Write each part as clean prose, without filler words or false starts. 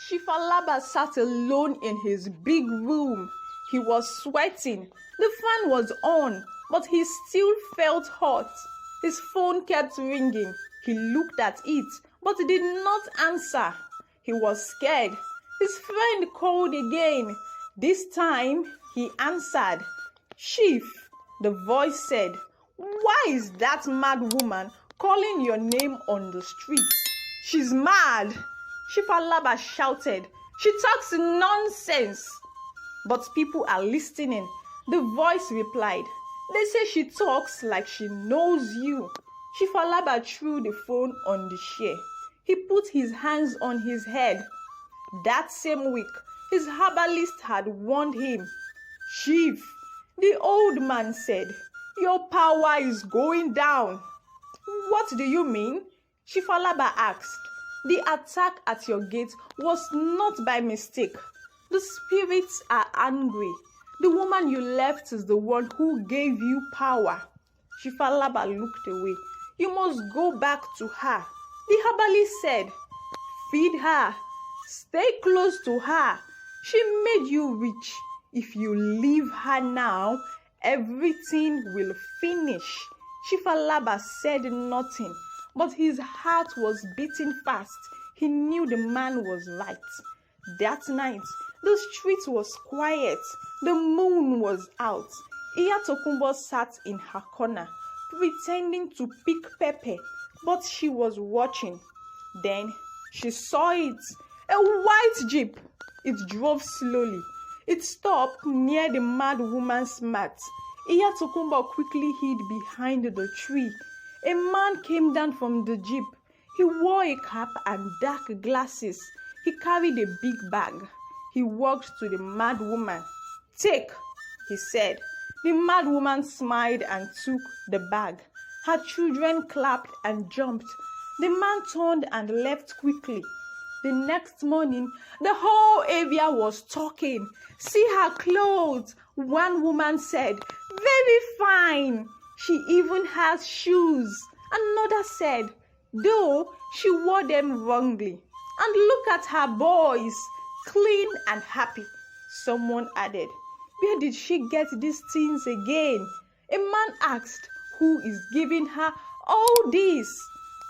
Chief Alaba sat alone in his big room. He was sweating. The fan was on, but he still felt hot. His phone kept ringing. He looked at it, but did not answer. He was scared. His friend called again. This time, he answered. "Chief," the voice said, "why is that mad woman calling your name on the streets?" "She's mad," Chief Alaba shouted. "She talks nonsense." "But people are listening," the voice replied. "They say she talks like she knows you." Chief Alaba threw the phone on the chair. He put his hands on his head. That same week, his herbalist had warned him. "Chief," the old man said, "your power is going down." "What do you mean?" Chief Alaba asked. "The attack at your gate was not by mistake. The spirits are angry. The woman you left is the one who gave you power." Chief Alaba looked away. "You must go back to her," the herbalist said. "Feed her. Stay close to her. She made you rich. If you leave her now, everything will finish." Chief Alaba said nothing, but his heart was beating fast. He knew the man was right. That night, the street was quiet. The moon was out. Iya Tokunbo sat in her corner, pretending to pick pepper, but she was watching. Then she saw it. A white jeep. It drove slowly. It stopped near the mad woman's mat. Iya Tokunbo quickly hid behind the tree. A man came down from the jeep. He wore a cap and dark glasses. He carried a big bag. He walked to the mad woman. "Take," he said. The mad woman smiled and took the bag. Her children clapped and jumped. The man turned and left quickly. The next morning, the whole area was talking. "See her clothes," one woman said. "Very fine. She even has shoes." Another said, "Though she wore them wrongly. And look at her boys, clean and happy." Someone added, "Where did she get these things again?" A man asked, "Who is giving her all this?"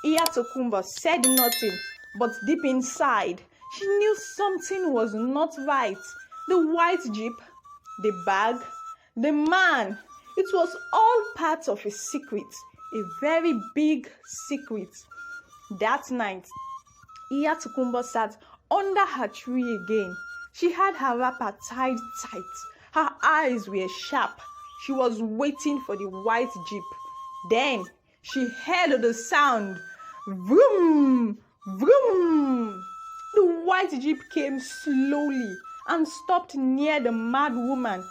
Iya Tokunbo said nothing, but deep inside, she knew something was not right. The white jeep, the bag, the man, it was all part of a secret, a very big secret. That night, Iya Tokunbo sat under her tree again. She had her wrapper tied tight. Her eyes were sharp. She was waiting for the white jeep. Then she heard the sound. Vroom! Vroom! The white jeep came slowly and stopped near the mad woman,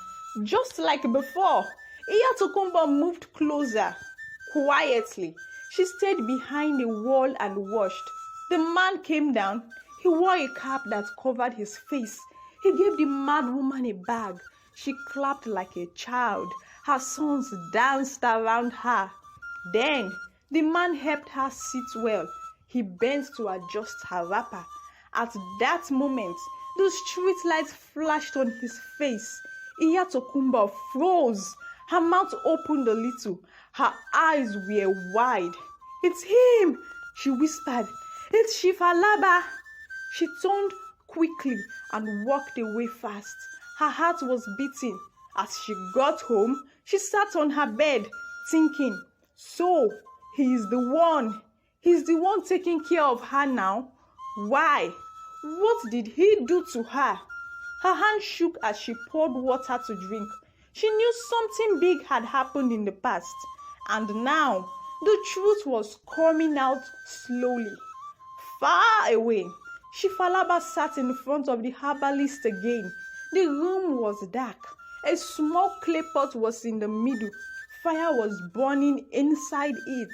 just like before. Iya Tokunbo moved closer. Quietly, she stayed behind the wall and watched. The man came down. He wore a cap that covered his face. He gave the mad woman a bag. She clapped like a child. Her sons danced around her. Then the man helped her sit well. He bent to adjust her wrapper. At that moment, the street light flashed on his face. Iya Tokunbo froze. Her mouth opened a little. Her eyes were wide. "It's him," she whispered. "It's Chief Alaba." She turned quickly and walked away fast. Her heart was beating. As she got home, she sat on her bed, thinking, "So, he is the one. He's the one taking care of her now. Why? What did he do to her?" Her hand shook as she poured water to drink. She knew something big had happened in the past, and now the truth was coming out slowly. Far away, Chief Alaba sat in front of the herbalist again. The room was dark. A small clay pot was in the middle. Fire was burning inside it.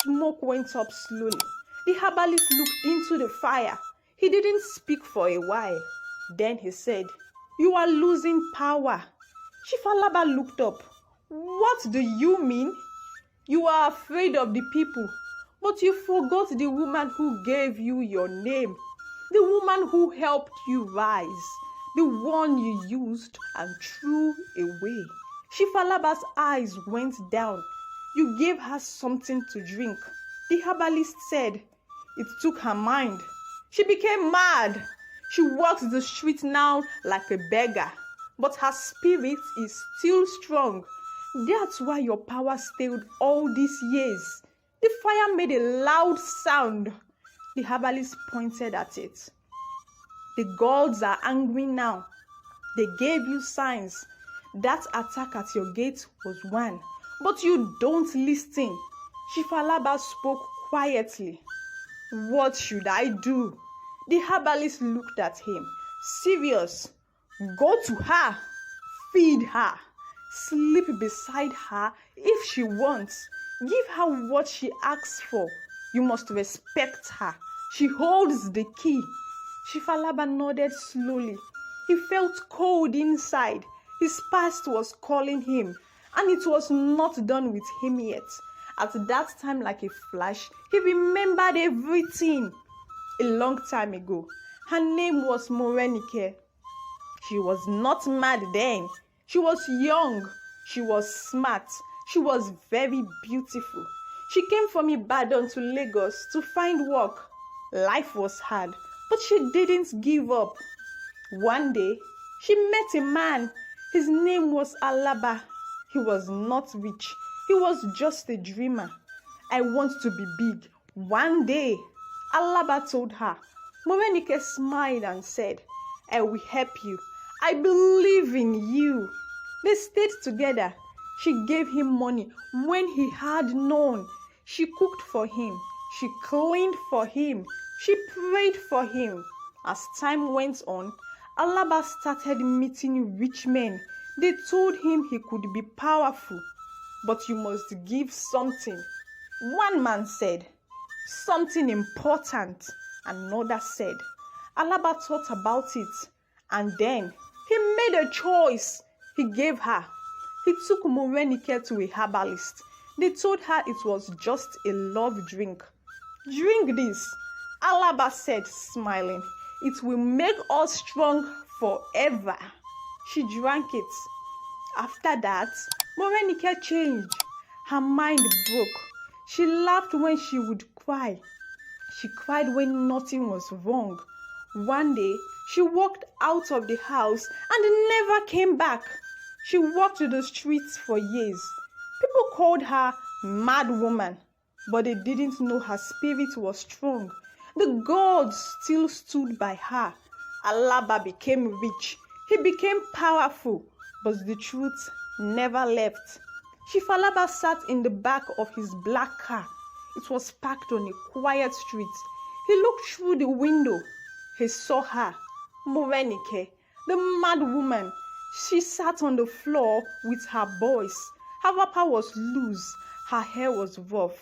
Smoke went up slowly. The herbalist looked into the fire. He didn't speak for a while. Then he said, "You are losing power." Chief Alaba looked up. "What do you mean?" "You are afraid of the people, but you forgot the woman who gave you your name. the woman who helped you rise, the one you used and threw away. Shifalaba's eyes went down. You gave her something to drink. The herbalist said. It took her mind. She became mad. She walks the street now like a beggar, but her spirit is still strong. That's why your power stayed all these years. The fire made a loud sound. The herbalist pointed at it. The gods are angry now. They gave you signs. That attack at your gate was one, but you don't listen. Shifalaba spoke quietly. What should I do? The herbalist looked at him. Serious. Go to her. Feed her. Sleep beside her if she wants. Give her what she asks for. You must respect her. She holds the key. Shifalaba nodded slowly. He felt cold inside. His past was calling him, and it was not done with him yet. At that time, like a flash, he remembered everything. A long time ago, her name was Morenike. She was not mad then. She was young. She was smart. She was very beautiful. She came from Ibadan to Lagos to find work. Life was hard, but she didn't give up. One day, she met a man. His name was Alaba. He was not rich. He was just a dreamer. I want to be big one day, Alaba told her. Morenike smiled and said, I will help you. I believe in you. They stayed together. She gave him money when he had none. She cooked for him. She cleaned for him. She prayed for him. As time went on, Alaba started meeting rich men. They told him he could be powerful, but you must give something. One man said, something important. Another said. Alaba thought about it, and then he made a choice. He gave her. He took Morenike to a herbalist. They told her it was just a love drink. Drink this, Alaba said, smiling. It will make us strong forever. She drank it. After that, Morenike changed. Her mind broke. She laughed when she would cry. She cried when nothing was wrong. One day, she walked out of the house and never came back. She walked the streets for years. People called her mad woman, but they didn't know her spirit was strong. The gods still stood by her. Alaba became rich. He became powerful, but the truth never left. Shifalaba sat in the back of his black car. It was parked on a quiet street. He looked through the window. He saw her, Morenike, the mad woman. She sat on the floor with her boys. Her wrapper was loose. Her hair was rough,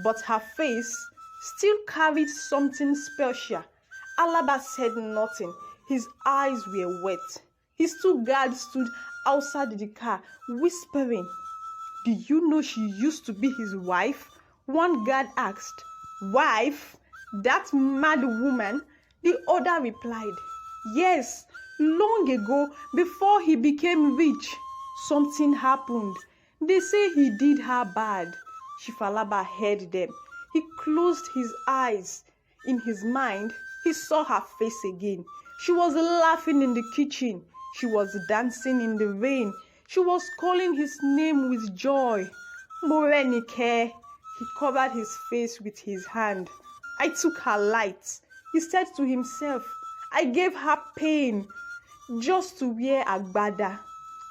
but her face still carried something special. Alaba said nothing. His eyes were wet. His two guards stood outside the car, whispering. Do you know she used to be his wife? One guard asked. Wife? That mad woman? The other replied. Yes, long ago, before he became rich, something happened. They say he did her bad. Shifalaba heard them. He closed his eyes. In his mind, he saw her face again. She was laughing in the kitchen. She was dancing in the rain. She was calling his name with joy. Morenike. He covered his face with his hand. I took her light. He said to himself, I gave her pain just to wear agbada.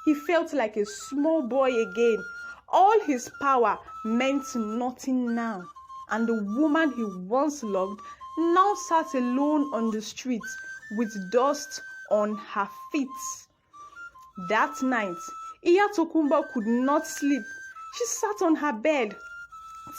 He felt like a small boy again. All his power meant nothing now. And the woman he once loved now sat alone on the street with dust on her feet. That night, Iya Tokumba could not sleep. She sat on her bed,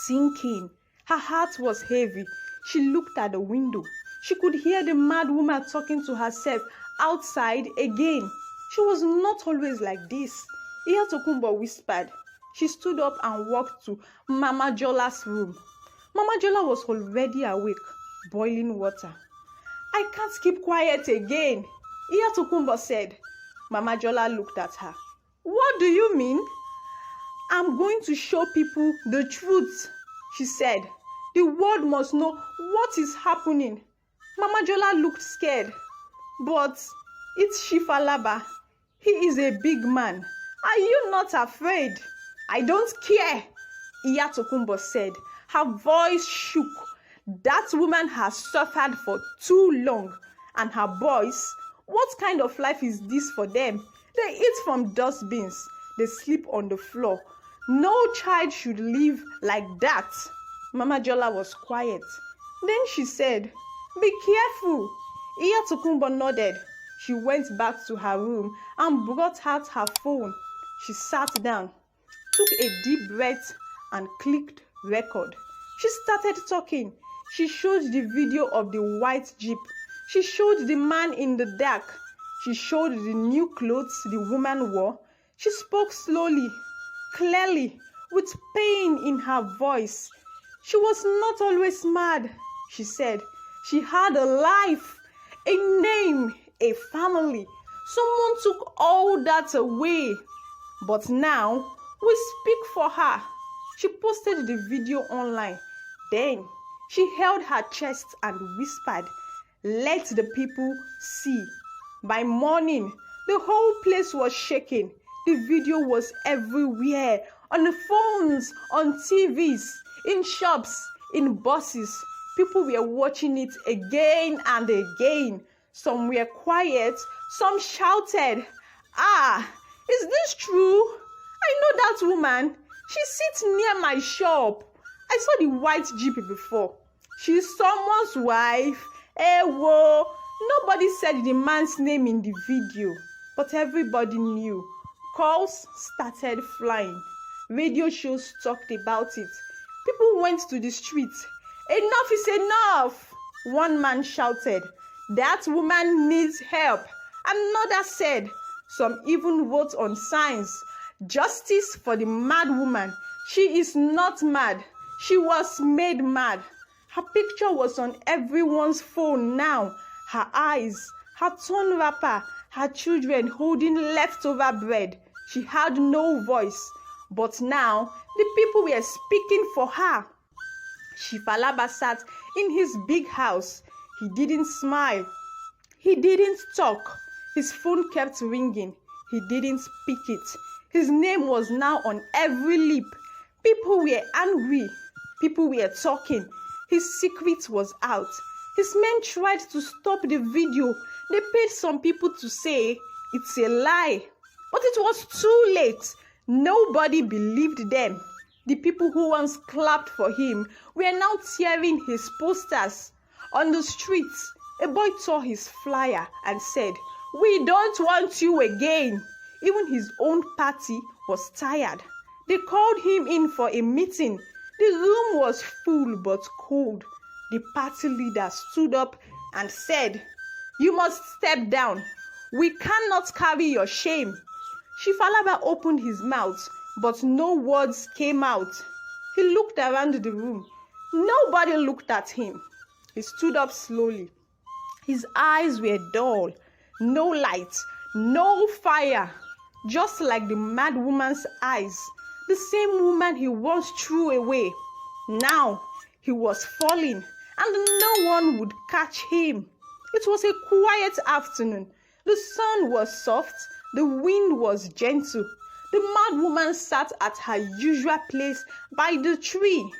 thinking. Her heart was heavy. She looked at the window. She could hear the mad woman talking to herself outside again. She was not always like this, Iya Tokumba whispered. She stood up and walked to Mama Jola's room. Mama Jola was already awake, boiling water. I can't keep quiet again, Iyatokunbo said. Mama Jola looked at her. What do you mean? I'm going to show people the truth, she said. The world must know what is happening. Mama Jola looked scared. But it's Chief Alaba. He is a big man. Are you not afraid? I don't care, Iyatokunbo said. Her voice shook. That woman has suffered for too long. And her boys, what kind of life is this for them? They eat from dustbins. They sleep on the floor. No child should live like that. Mama Jola was quiet. Then she said, Be careful. Iyatokunbo nodded. She went back to her room and brought out her phone. She sat down, took a deep breath, and clicked record. She started talking. She showed the video of the white jeep. She showed the man in the dark. She showed the new clothes the woman wore. She spoke slowly, clearly, with pain in her voice. She was not always mad, she said. She had a life, a name, a family. Someone took all that away. But now, we speak for her. She posted the video online. Then, she held her chest and whispered, Let the people see. By morning, the whole place was shaking. The video was everywhere, on the phones, on TVs, in shops, in buses. People were watching it again and again. Some were quiet, some shouted, Ah, is this true? I know that woman. She sits near my shop. I saw the white jeep before. She's someone's wife. Whoa. Nobody said the man's name in the video, but everybody knew. Calls started flying. Radio shows talked about it. People went to the streets. Enough is enough, one man shouted. That woman needs help. Another said. Some even wrote on signs. Justice for the mad woman. She is not mad. She was made mad. Her picture was on everyone's phone now. Her eyes, her torn wrapper, her children holding leftover bread. She had no voice. But now, the people were speaking for her. Chief Alaba sat in his big house. He didn't smile. He didn't talk. His phone kept ringing. He didn't pick it. His name was now on every lip. People were angry. People were talking. His secret was out. His men tried to stop the video. They paid some people to say it's a lie. But it was too late. Nobody believed them. The people who once clapped for him were now tearing his posters. On the streets, a boy tore his flyer and said, "We don't want you again." Even his own party was tired. They called him in for a meeting. The room was full but cold. The party leader stood up and said, "You must step down. We cannot carry your shame." Chief Alaba opened his mouth, but no words came out. He looked around the room. Nobody looked at him. He stood up slowly. His eyes were dull. No light, no fire. Just like the mad woman's eyes. The same woman he once threw away. Now he was falling, and no one would catch him. It was a quiet afternoon. The sun was soft. The wind was gentle. The mad woman sat at her usual place by the tree.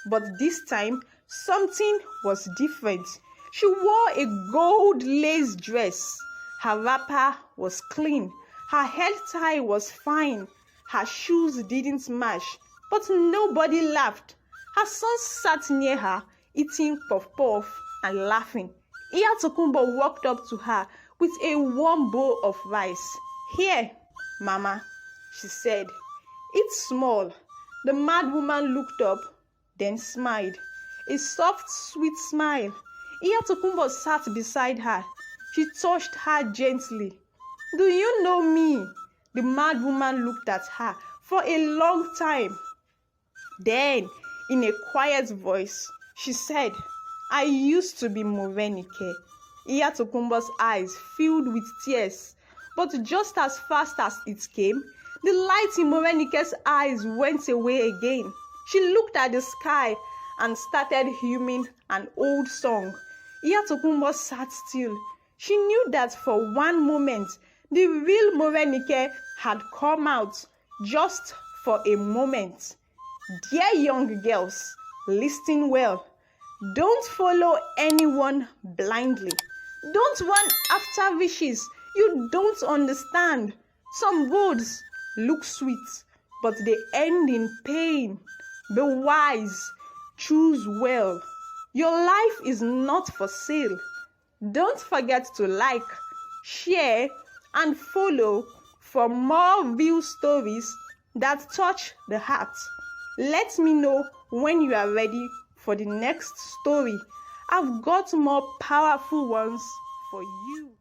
But this time, something was different. She wore a gold lace dress. Her wrapper was clean. Her head tie was fine. Her shoes didn't match. But nobody laughed. Her son sat near her, eating puff-puff and laughing. Iyatokunbo walked up to her with a warm bowl of rice. "Here, Mama," she said. "Eat small." The mad woman looked up, then smiled. A soft, sweet smile. Iyatokunbo sat beside her. She touched her gently. "Do you know me?" The mad woman looked at her for a long time. Then, in a quiet voice, she said, "I used to be Morenike. Iyatokunbo's eyes filled with tears, but just as fast as it came, the light in Morenike's eyes went away again. She looked at the sky and started humming an old song. Iyatokunbo sat still. She knew that for one moment, the real Morenike had come out, just for a moment. Dear young girls, listen well. Don't follow anyone blindly. Don't run after wishes you don't understand. Some roads look sweet, but they end in pain. Be wise. Choose well. Your life is not for sale. Don't forget to like, share, and follow for more real stories that touch the heart. Let me know when you are ready for the next story. I've got more powerful ones for you.